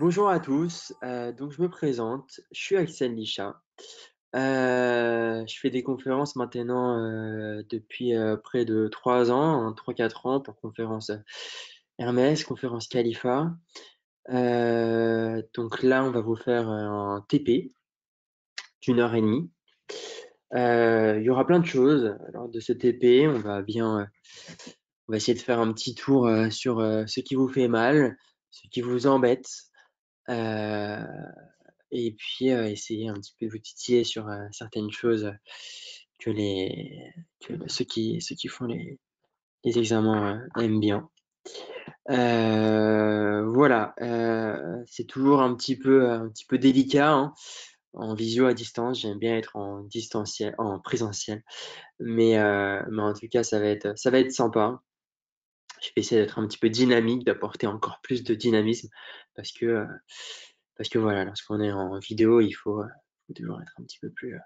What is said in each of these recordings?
Bonjour à tous, donc je me présente, je suis Axel Licha. Je fais des conférences maintenant, depuis, près de 3 ans, hein, 3-4 ans pour conférence, Hermès, conférence Khalifa. Donc là, on va vous faire, un TP d'1 heure et demie. Il y aura plein de choses lors de ce TP. On va essayer de faire un petit tour, sur, ce qui vous fait mal, ce qui vous embête. Heu et puis, essayer un petit peu de vous titiller sur, certaines choses, que les que ceux qui font les examens, aiment bien. Voilà, c'est toujours un petit peu délicat, hein, en visio à distance. J'aime bien être en présentiel, mais en tout cas, ça va être sympa. Je vais essayer d'être un petit peu dynamique, d'apporter encore plus de dynamisme parce que, heu, parce que voilà, lorsqu'on est en vidéo, il faut toujours être un petit peu plus,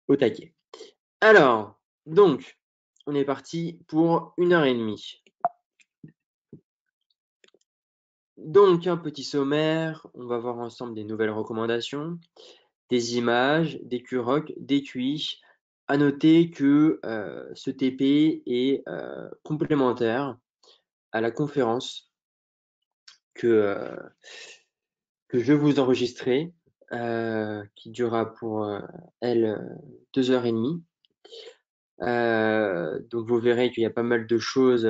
au taquet. Alors, donc, on est parti pour 1 heure et demie. Donc un petit sommaire, on va voir ensemble des nouvelles recommandations, des images, des QROC, des QI. À noter que, ce TP est, complémentaire à la conférence que, que je vais vous enregistrer, qui durera pour, elle, 2 heures et demie. Donc vous verrez qu'il y a pas mal de choses,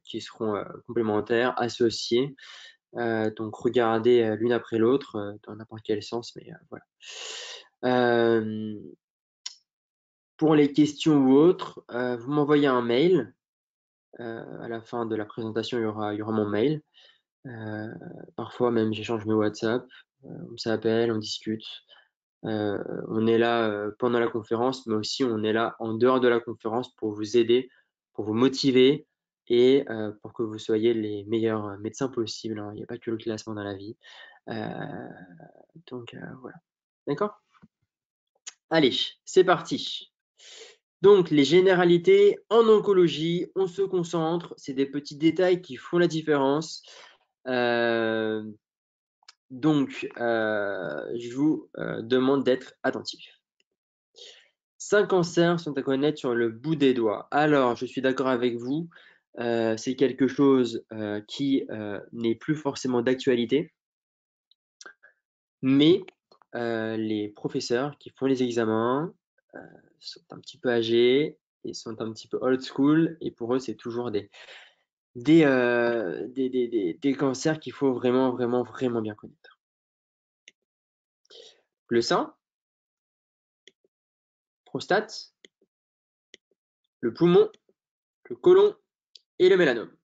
qui seront, complémentaires, associées. Donc regardez, l'une après l'autre, dans n'importe quel sens, mais, voilà. Hem, pour les questions ou autres, vous m'envoyez un mail. À la fin de la présentation, il y aura mon mail. Heu, parfois même j'échange mes WhatsApp, on s'appelle, on discute. On est là, pendant la conférence, mais aussi on est là en dehors de la conférence pour vous aider, pour vous motiver et pour que vous soyez les meilleurs, médecins possibles, hein. Il n'y a pas que le classement dans la vie. Heu, donc voilà. D'accord? Allez, c'est parti. Donc les généralités en oncologie, on se concentre, c'est des petits détails qui font la différence. Hem, je vous, demande d'être attentifs. 5 cancers sont à connaître sur le bout des doigts. Alors, je suis d'accord avec vous, c'est quelque chose, qui, n'est plus forcément d'actualité, mais les professeurs qui font les examens, heu, sont un petit peu âgés et sont un petit peu old school et pour eux, c'est toujours des cancers qu'il faut vraiment, vraiment, vraiment bien connaître. Le sein, prostate, le poumon, le côlon et le mélanome.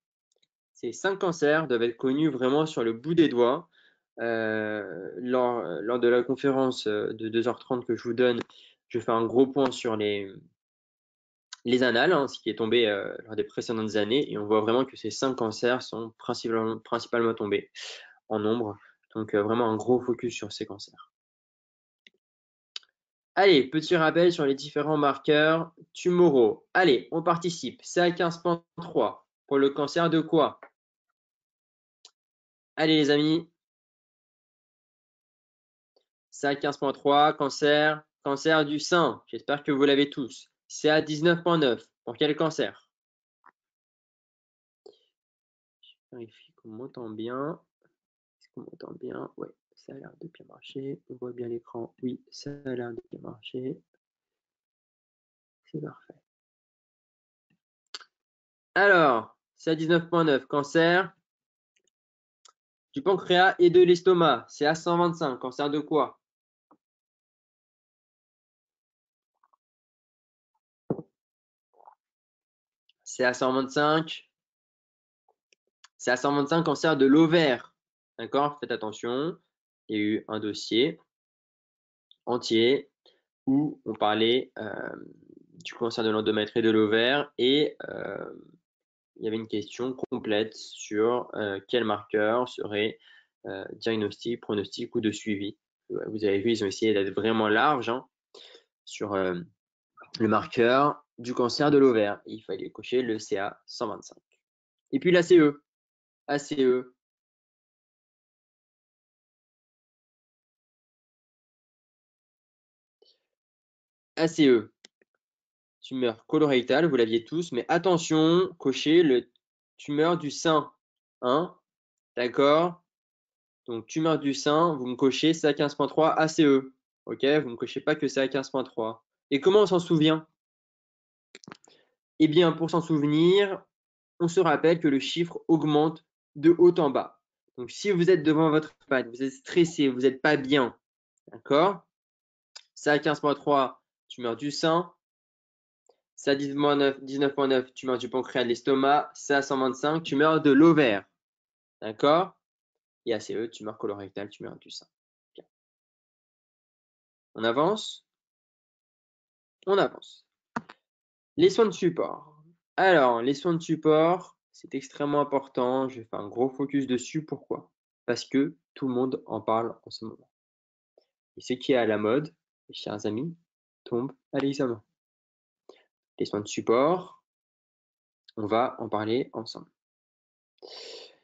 Ces 5 cancers doivent être connus vraiment sur le bout des doigts. Lors de la conférence, de 2 h 30 que je vous donne, je fais un gros point sur les annales, hein, ce qui est tombé, lors des précédentes années et on voit vraiment que ces 5 cancers sont principalement tombés en nombre. Donc vraiment un gros focus sur ces cancers. Allez, petit rappel sur les différents marqueurs tumoraux. Allez, on participe. CA15.3 pour le cancer de quoi? Allez les amis. CA15.3, cancer du sein. J'espère que vous l'avez tous. CA19.9, pour quel cancer? Je vérifie qu'on m'entend bien. Est-ce qu'on m'entend bien? Ouais, ça a l'air de bien marcher. On voit bien l'écran. Oui, ça a l'air de bien marcher. C'est parfait. Alors, CA19.9, cancer du pancréas et de l'estomac. CA125, cancer de quoi? CA125, CA125, cancer de l'ovaire. D'accord? Faites attention. Il y a eu un dossier entier où on parlait, du cancer de l'endomètre et de l'ovaire et il y avait une question complète sur, quel marqueur serait, diagnostic, pronostic ou de suivi. Vous avez vu, ils ont essayé d'être vraiment larges, hein, sur, le marqueur du cancer de l'ovaire. Il fallait cocher le CA 125. Et puis l'ACE. ACE, ACE, tumeur colorectale, vous l'aviez tous, mais attention, cochez le tumeur du sein. Hein? D'accord? Donc, tumeur du sein, vous me cochez CA15.3 ACE. OK? Vous ne me cochez pas que CA15.3. Et comment on s'en souvient? Eh bien, pour s'en souvenir, on se rappelle que le chiffre augmente de haut en bas. Donc, si vous êtes devant votre pad, vous êtes stressé, vous n'êtes pas bien, d'accord? CA15.3, tumeur du sein. CA19.9, 19.9, tumeur du pancréas de l'estomac. CA125, tumeur de l'ovaire. D'accord? Et ACE, tumeur colorectale, tumeur du sein. Bien. On avance? On avance. Les soins de support. Alors, les soins de support, c'est extrêmement important. Je vais faire un gros focus dessus. Pourquoi? Parce que tout le monde en parle en ce moment. Et ce qui est à la mode, mes chers amis, tombe à l'examen. Les soins de support, on va en parler ensemble.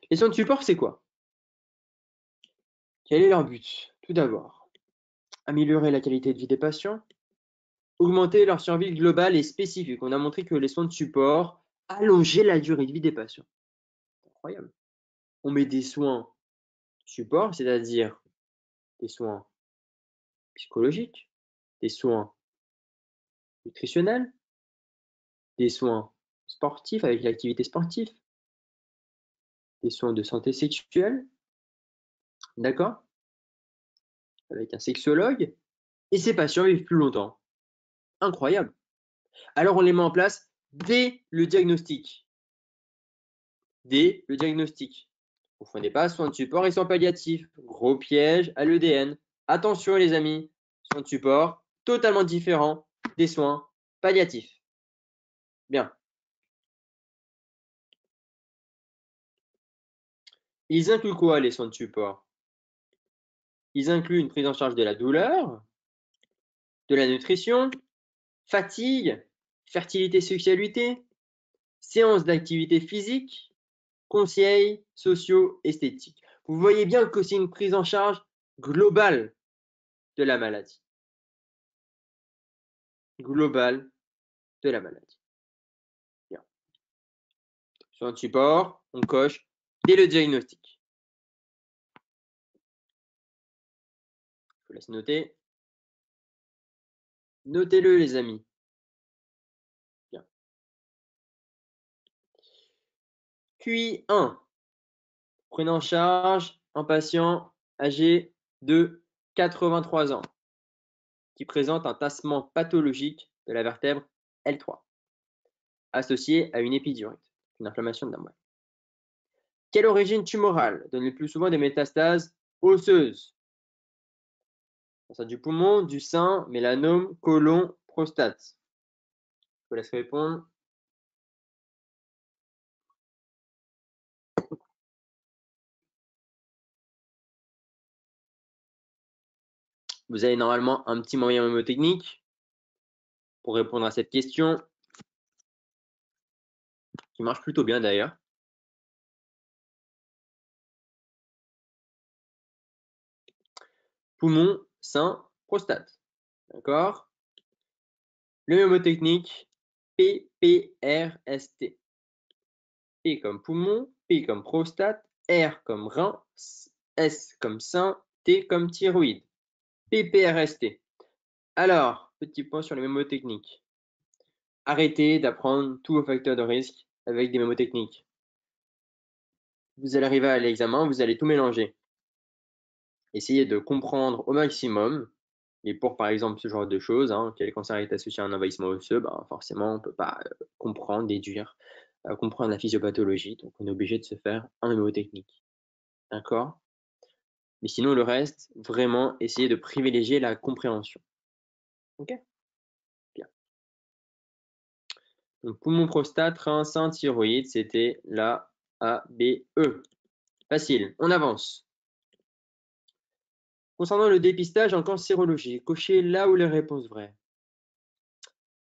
Les soins de support, c'est quoi? Quel est leur but? Tout d'abord, améliorer la qualité de vie des patients, augmenter leur survie globale et spécifique. On a montré que les soins de support allongeaient la durée de vie des patients. C'est incroyable. On met des soins support, c'est-à-dire des soins psychologiques, des soins nutritionnels, des soins sportifs avec l'activité sportive, des soins de santé sexuelle, d'accord? Avec un sexologue, et ces patients vivent plus longtemps. Incroyable. Alors on les met en place dès le diagnostic. Dès le diagnostic. Vous ne confondez pas soins de support et soins palliatifs. Gros piège à l'EDN. Attention les amis, soins de support totalement différents des soins palliatifs. Bien. Ils incluent quoi les soins de support? Ils incluent une prise en charge de la douleur, de la nutrition, fatigue, fertilité, sexualité, séances d'activité physique, conseils sociaux, esthétiques. Vous voyez bien que c'est une prise en charge globale de la maladie. Globale de la maladie. Bien. Soins de support, on coche dès le diagnostic. Je vous laisse noter. Notez-le les amis. Bien. QI1. Prenez en charge un patient âgé de 83 ans qui présente un tassement pathologique de la vertèbre L3 associé à une épidurite, une inflammation de la moelle. Quelle origine tumorale donne le plus souvent des métastases osseuses? Cancer du poumon, du sein, mélanome, côlon, prostate. Je vous laisse répondre. Vous avez normalement un petit moyen mnémotechnique pour répondre à cette question, qui marche plutôt bien d'ailleurs. Poumon, sein, prostate. D'accord? Le mnémotechnique PPRST. P comme poumon, P comme prostate, R comme rein, S comme sein, T comme thyroïde. PPRST. Alors, petit point sur les mémotechniques. Arrêtez d'apprendre tous vos facteurs de risque avec des mémotechniques. Vous allez arriver à l'examen, vous allez tout mélanger. Essayez de comprendre au maximum. Et pour, par exemple, ce genre de choses, quel cancer est associé à un envahissement osseux, forcément, on ne peut pas comprendre, déduire, comprendre la physiopathologie. Donc, on est obligé de se faire un mémotechnique. D'accord? Mais sinon, le reste, vraiment, essayez de privilégier la compréhension. OK? Bien. Donc, poumon, prostate, rein, sein, thyroïde, c'était la A, B, E. Facile, on avance. Concernant le dépistage en cancérologie, cochez là où les réponses vraies.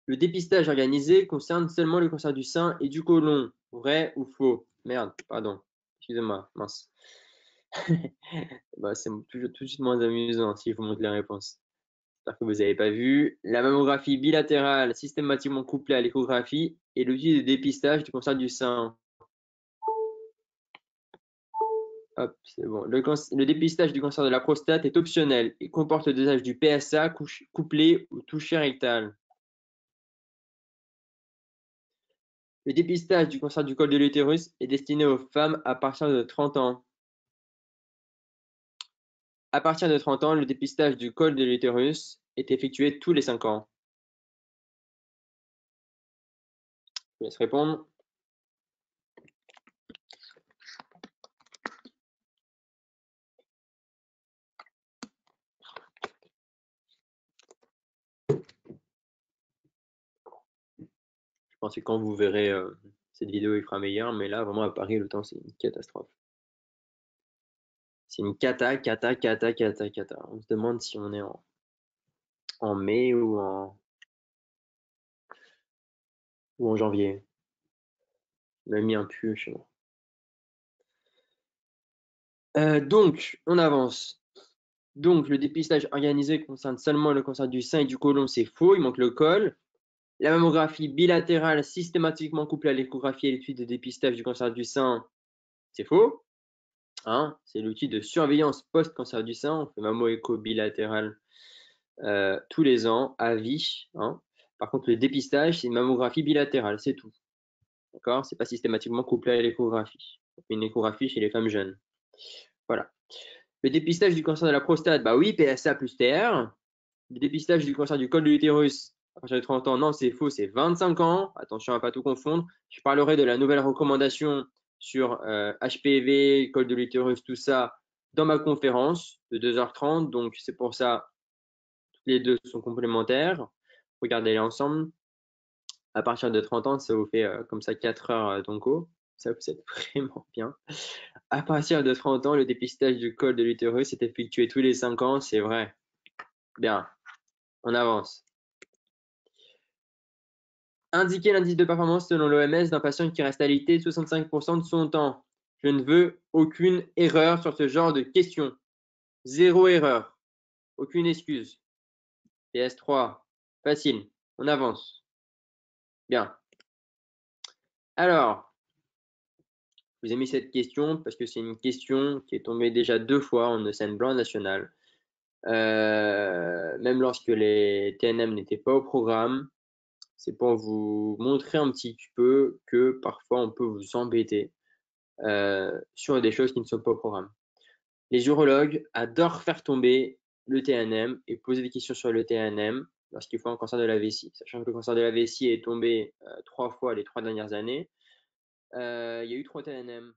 Le dépistage organisé concerne seulement le cancer du sein et du côlon. Vrai ou faux? Merde, pardon. Excusez-moi, mince. C'est tout de suite moins amusant si je vous montre les réponses. j'espère que vous n'avez pas vu. La mammographie bilatérale systématiquement couplée à l'échographie est l'outil de dépistage du cancer du sein. Hop, c'est bon. Le dépistage du cancer de la prostate est optionnel et comporte le dosage du PSA couplé au toucher rectal. Le dépistage du cancer du col de l'utérus est destiné aux femmes à partir de 30 ans. À partir de 30 ans, le dépistage du col de l'utérus est effectué tous les 5 ans. Je vous laisse répondre. Je pense que quand vous verrez cette vidéo, il fera meilleur, mais là, vraiment, à Paris, le temps, c'est une catastrophe. C'est une cata. On se demande si on est en mai ou en janvier. On a mis un pull chez moi. Donc, on avance. Donc, le dépistage organisé concerne seulement le cancer du sein et du côlon, c'est faux, il manque le col. La mammographie bilatérale systématiquement couplée à l'échographie et l'étude de dépistage du cancer du sein, c'est faux. Hein, c'est l'outil de surveillance post-cancer du sein. On fait mammo-écho bilatéral tous les ans, à vie. Hein. Par contre, le dépistage, c'est une mammographie bilatérale, c'est tout. D'accord? C'est pas systématiquement couplé à l'échographie. On fait une échographie chez les femmes jeunes. Voilà. Le dépistage du cancer de la prostate, bah oui, PSA plus TR. Le dépistage du cancer du col de l'utérus, à partir de 30 ans, non, c'est faux, c'est 25 ans. Attention à ne pas tout confondre. Je parlerai de la nouvelle recommandation sur HPV, col de l'utérus, tout ça, dans ma conférence de 2h30. Donc, c'est pour ça, les deux sont complémentaires. Regardez-les ensemble. À partir de 30 ans, ça vous fait comme ça 4 heures d'onco. Ça vous êtes vraiment bien. À partir de 30 ans, le dépistage du col de l'utérus est effectué tous les 5 ans, c'est vrai. Bien, on avance. Indiquer l'indice de performance selon l'OMS d'un patient qui reste alité 65% de son temps. Je ne veux aucune erreur sur ce genre de questions. Zéro erreur. Aucune excuse. PS3. Facile. On avance. Bien. Alors, je vous ai mis cette question parce que c'est une question qui est tombée déjà 2 fois en ECN blanc national. Même lorsque les TNM n'étaient pas au programme. C'est pour vous montrer un petit peu que parfois on peut vous embêter sur des choses qui ne sont pas au programme. Les urologues adorent faire tomber le TNM et poser des questions sur le TNM lorsqu'il faut un cancer de la vessie. Sachant que le cancer de la vessie est tombé 3 fois les 3 dernières années, il y a eu 3 TNM